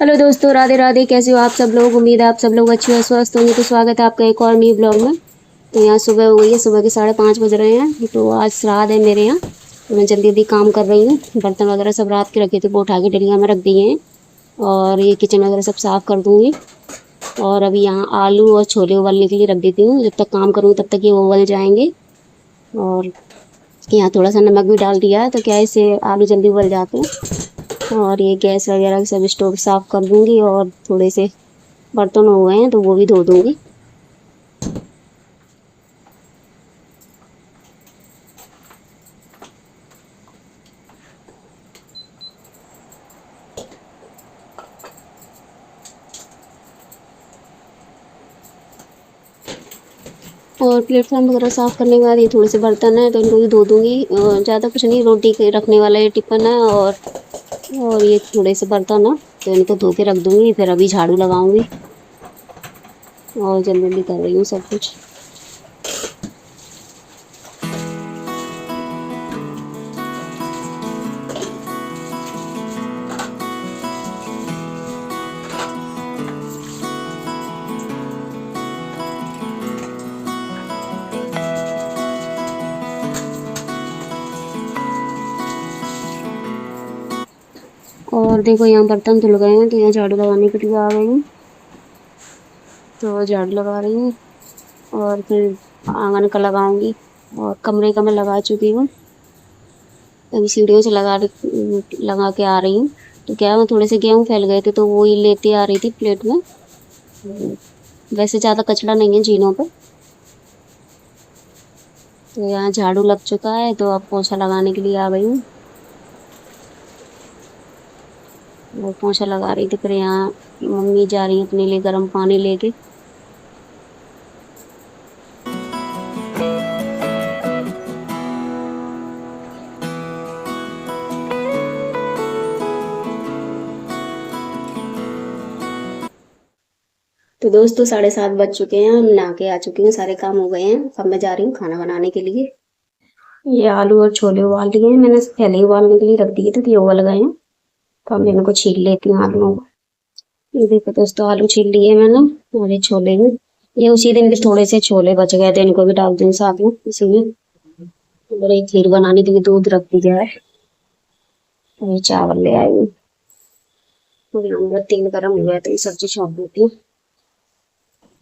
Hello दोस्तों, राधे राधे। कैसे हो आप सब लोग? उम्मीद है आप सब लोग अच्छे और स्वस्थ होंगे। तो स्वागत है आपका एक और न्यू ब्लॉग में। तो यहाँ सुबह हो गई है, सुबह के 5:30 बज रहे हैं। तो आज श्राद्ध है मेरे यहाँ, तो मैं जल्दी जल्दी काम कर रही हूँ। बर्तन वगैरह सब रात के रखे थे, वो उठा के डलिया में रख दिए हैं। और ये किचन वगैरह सब साफ़ कर दूँगी। और अभी यहाँ आलू और छोले उबालने के लिए रख देती हूँ। जब तक काम करूँ तब तक ये उबल जाएंगे। और यहाँ थोड़ा सा नमक भी डाल दिया है, तो क्या है, इससे आलू जल्दी उबल जाते हैं। और ये गैस वगैरह सब स्टोव साफ़ कर दूँगी। और थोड़े से बर्तन हो गए हैं तो वो भी धो दूँगी। और प्लेटफॉर्म वगैरह साफ़ करने के बाद ये थोड़े से बर्तन हैं तो इनको भी धो दूँगी। ज़्यादा कुछ नहीं, रोटी के रखने वाला ये टिफ़िन है। और ये थोड़े से बर्तन है तो इनको धो के रख दूँगी। फिर अभी झाड़ू लगाऊँगी और जल्दी जल्दी कर रही हूँ सब कुछ। और देखो यहाँ बर्तन धुल गए हैं तो यहाँ झाड़ू लगाने के लिए आ गई हूँ। तो झाड़ू लगा रही हूँ और फिर आंगन का लगाऊंगी। और कमरे का मैं लगा चुकी हूँ, अभी सीढ़ियों से लगा के आ रही हूँ। तो क्या है, मैं थोड़े से गेहूँ फैल गए थे तो वो ही लेते आ रही थी प्लेट में। वैसे ज़्यादा कचरा नहीं है जीनों पे। तो यहाँ झाड़ू लग चुका है तो अब पोछा लगाने के लिए आ गई हूँ। वो पोछा लगा रही थी, फिर यहाँ मम्मी जा रही है अपने लिए गर्म पानी लेके। तो दोस्तों 7:30 बज चुके हैं, हम नहा के आ चुकी हूँ, सारे काम हो गए हैं। अब मैं जा रही हूँ खाना बनाने के लिए। ये आलू और छोले उबाल दिए हैं मैंने, पहले ही उबालने के लिए रख दिए थे तो ये उबल गए हैं। तो अब इनको छील लेती हूँ आलूओं को। ये देखो दोस्तों, आलू छील लिए मैंने। और ये छोले भी, ये उसी दिन के थोड़े से छोले बच गए थे, इनको भी डाल दूँ साथ में इसीलिए। और एक खीर बनाने के लिए दूध रख दिया है। और ये चावल ले आई हूँ। और यहाँ मेरा तेल गर्म हो गया तो ये सब्जी छोड़ देती हूँ।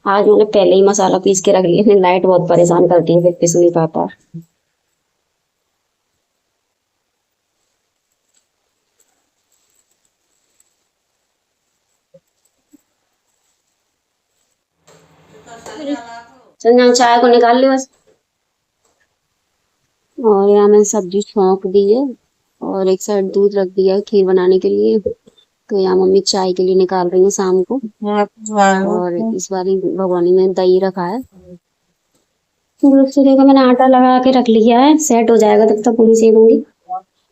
आज मैंने पहले ही मसाला पीस के रख लिया, लाइट बहुत परेशान करती है, फिर पिस नहीं पाता। चल यहाँ चाय को निकाल ले बस। और यहाँ मैंने सब्जी छौंक दी है और एक साइड दूध रख दिया है खीर बनाने के लिए। तो यहाँ मम्मी चाय के लिए निकाल रही है शाम को। और इस बार भगोनी में दही रखा है। दूसरे को मैंने आटा लगा के रख लिया है, सेट हो जाएगा तब तक पूरी सेकूंगी।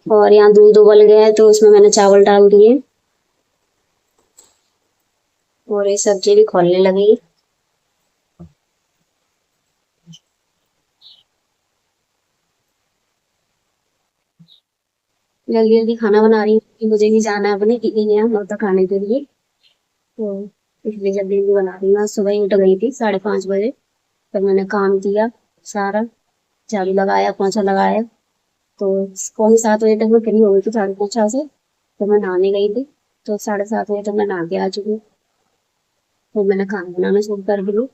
और यहाँ दूध उबल गया है तो उसमें मैंने चावल डाल दिए। और ये सब्जी भी खोलने लगी। जल्दी जल्दी खाना बना रही हूँ क्योंकि मुझे भी जाना है अपने दीदी के यहाँ नौता खाने के लिए। तो इसलिए जल्दी जल्दी बना रही हूँ। आज सुबह ही उठ गई थी 5:30 बजे। फिर मैंने काम किया सारा, झाड़ू लगाया, पोछा लगाया। तो 6:45 बजे तक मैं फ्री हो गई थी झाड़ू पोछा से। तो मैं नहाने गई थी, तो 7:30 बजे तक मैं नहा के आ चुकी हूँ। तो मैंने खाना बनाना शुरू कर दिया।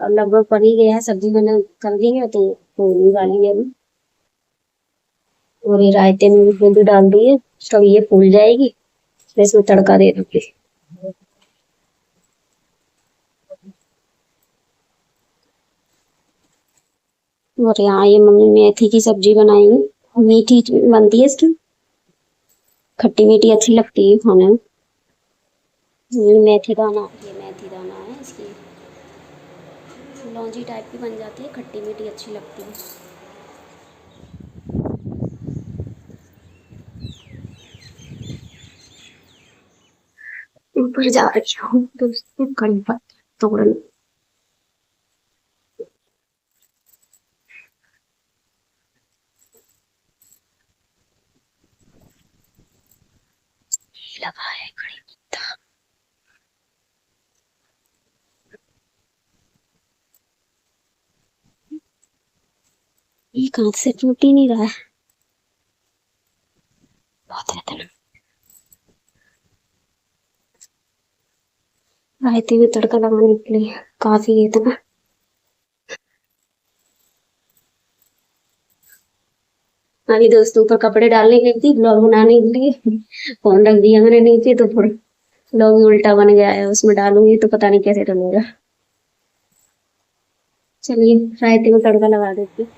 और लगभग बन ही गया है, सब्जी मैंने कर दी है तो होने वाली है अभी। और ये रायते में भी बूंदी डाल दी है, तब ये फूल जाएगी। फिर इसमें तड़का दे दूंगी। और यहाँ ये मम्मी मेथी की सब्जी बनाई है, मीठी बनती है इसकी, खट्टी मीठी अच्छी लगती है खाने में। ये मेथी दाना है इसकी, लौंजी टाइप की बन जाती है, खट्टी मीठी अच्छी लगती है। ऊपर जा रही हूँ तो उसको कड़ी पत्ता तोड़ने। लगा है कड़ी पत्ता। ये कहाँ से टूट ही नहीं रहा है, बहुत रहता है। रायते में तड़का लगाने के लिए काफी है इतना। अभी दोस्तों ऊपर कपड़े डालने गई थी ब्लॉग बनाने के लिए, फोन रख दिया मैंने नीचे, तो फिर ब्लॉग भी उल्टा बन गया है, उसमें डालूंगी तो पता नहीं कैसे डलेगा। चलिए रायते में तड़का लगा देती हूँ।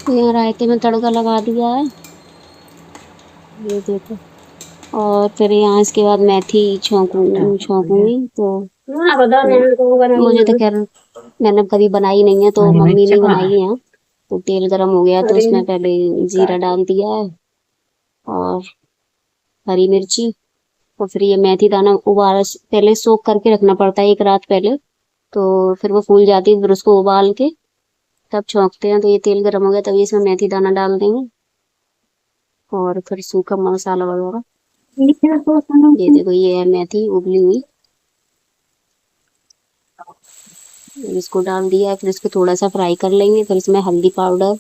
तो यहाँ रायते में तड़का लगा दिया है, ये देखो। और फिर यहाँ इसके बाद मेथी छौंकूंगी। तो मुझे तो खैर मैंने कभी बनाई नहीं है, तो मम्मी ने बनाई है। तो तेल गरम हो गया तो उसमें पहले जीरा डाल दिया है और हरी मिर्ची, और फिर ये मेथी दाना उबाल पहले सोख करके रखना पड़ता है एक रात पहले, तो फिर वो फूल जाती है, फिर उसको उबाल के तब छौंकते हैं। तो ये तेल गरम हो गया तभी इसमें मेथी दाना डाल देंगे और फिर सूखा मसाला वगैरह। ये देखो ये है मेथी उबली हुई, इसको डाल दिया है। फिर इसको थोड़ा सा फ्राई कर लेंगे, फिर इसमें हल्दी पाउडर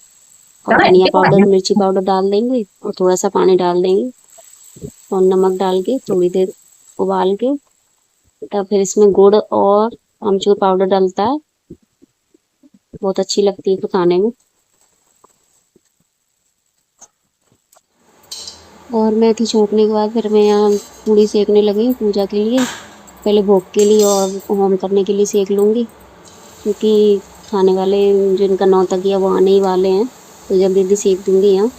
और धनिया पाउडर मिर्ची पाउडर डाल देंगे और थोड़ा सा पानी डाल देंगे और नमक डाल के थोड़ी देर उबाल के तब फिर इसमें गुड़ और अमचूर पाउडर डलता है, बहुत अच्छी लगती है तो खाने में। और मेथी छौंकने के बाद फिर मैं यहाँ पूड़ी सेकने लगी पूजा के लिए। पहले भोग के लिए और होम करने के लिए सेक लूँगी, क्योंकि खाने वाले जिनका नौतकिया वो आने ही वाले हैं, तो जल्दी जल्दी सेक दूँगी। यहाँ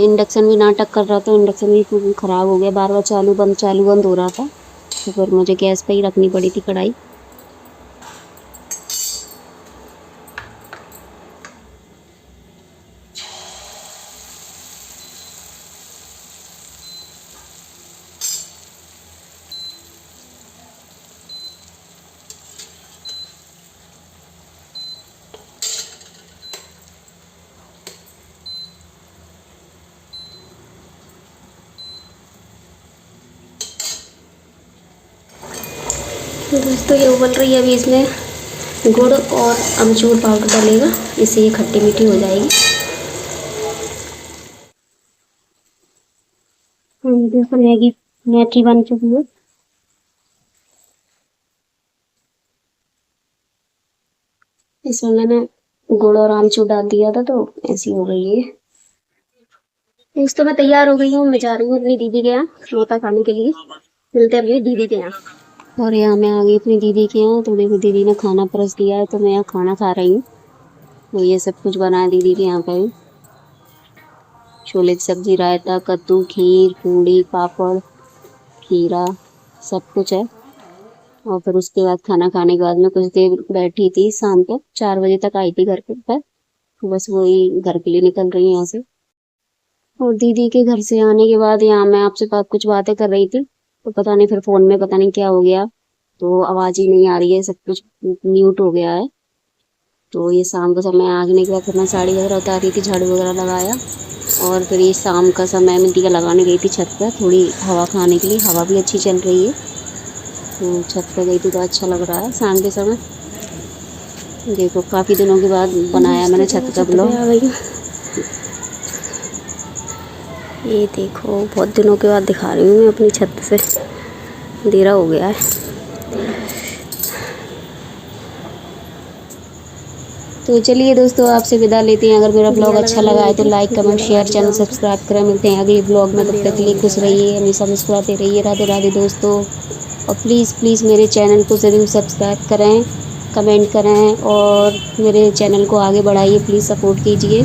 इंडक्शन भी नाटक कर रहा था, इंडक्शन भी ख़राब हो गया, बार बार चालू बंद हो रहा था, तो फिर मुझे गैस पे ही रखनी पड़ी थी कढ़ाई। तो दोस्तों ये उबल रही है, अभी इसमें गुड़ और अमचूर पाउडर डालेगा, इससे ये खट्टी मीठी हो जाएगी। देखो मैगी मेथी बन चुकी है। इसमें मैंने गुड़ और आमचूर डाल दिया था तो ऐसी हो गई है। दोस्तों मैं तैयार हो गई हूँ, मैं जा रही हूँ अपनी दीदी के यहाँ नौता खाने के लिए। मिलते हैं अभी दीदी के यहाँ। और यहाँ मैं आ गई अपनी दीदी के यहाँ, तो देखो दीदी ने खाना परस दिया है, तो मैं यहाँ खाना खा रही हूँ। तो ये सब कुछ बनाया दीदी के यहाँ पे, छोले की सब्जी, रायता, कद्दू, खीर, पूड़ी, पापड़, खीरा, सब कुछ है। और फिर उसके बाद खाना खाने के बाद में कुछ देर बैठी थी, शाम को 4 बजे तक आई थी घर पे पर, बस वही घर के लिए निकल रही है यहाँ से। और दीदी के घर से आने के बाद यहाँ मैं आपसे कुछ बातें कर रही थी, तो पता नहीं फिर फोन में पता नहीं क्या हो गया, तो आवाज ही नहीं आ रही है, सब कुछ म्यूट हो गया है। तो ये शाम का समय आगने के बाद फिर मैं साड़ी वगैरह उतारी थी, झाड़ू वगैरह लगाया, और फिर ये शाम का समय में दिया लगाने गई थी छत पर थोड़ी हवा खाने के लिए, हवा भी अच्छी चल रही है, तो छत पर गई थी तो अच्छा लग रहा है शाम के समय। देखो काफ़ी दिनों के बाद बनाया मैंने छत का ब्लॉग। ये देखो बहुत दिनों के बाद दिखा रही हूँ मैं अपनी छत से, अंधेरा हो गया है। तो चलिए दोस्तों, आपसे विदा लेते हैं। अगर मेरा ब्लॉग अच्छा लगा है तो like comment share channel subscribe करें। मिलते हैं अगले ब्लॉग में, तब तक के लिए खुश रहिए, हमेशा मुस्कुराते रहिए। राधे राधे दोस्तों। और प्लीज़ प्लीज़ मेरे चैनल को ज़रूर सब्सक्राइब करें, कमेंट करें और मेरे चैनल को आगे बढ़ाइए, प्लीज़ सपोर्ट कीजिए।